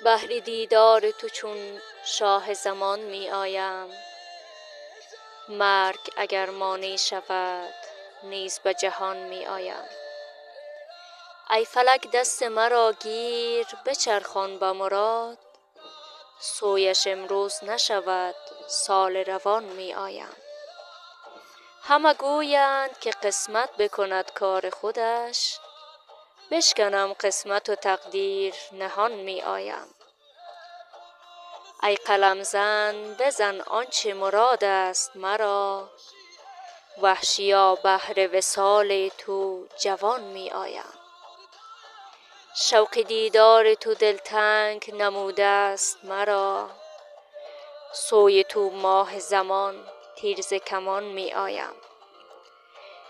بهر دیدار تو چون شاه زمان می آیم. مرگ اگر مانی شود نیز به جهان می آیم. ای فلک دست مرا گیر بچرخان به مراد، سویش امروز نشود سال روان می آیم. همه گویند که قسمت بکند کار خودش، بشکنم قسمت و تقدیر نهان می آیم. ای قلم زن بزن آنچه مراد است مرا، وحشیا بهر وصال تو جوان می آیم. شوق دیدار تو دلتنگ نموده است مرا، سوی تو ماه زمان تیرز کمان می آیم.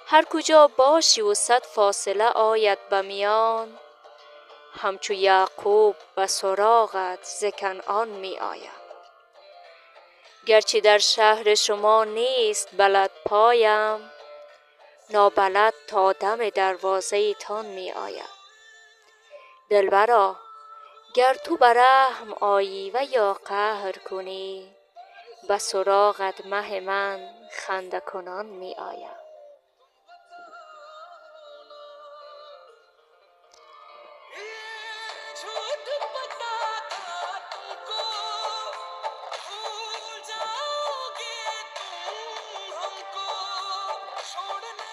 هر کجا باشی و صد فاصله آید به میان، همچو یعقوب به سراغت ز کنعان می آیم. گرچه در شهر شما نیست بلد پایم، نابلد تا دم دروازه تان می آیم. دلبرا گر تو به رحم آیی و یا قهر کنی، به سراغت مه من خنده کنان می آیم.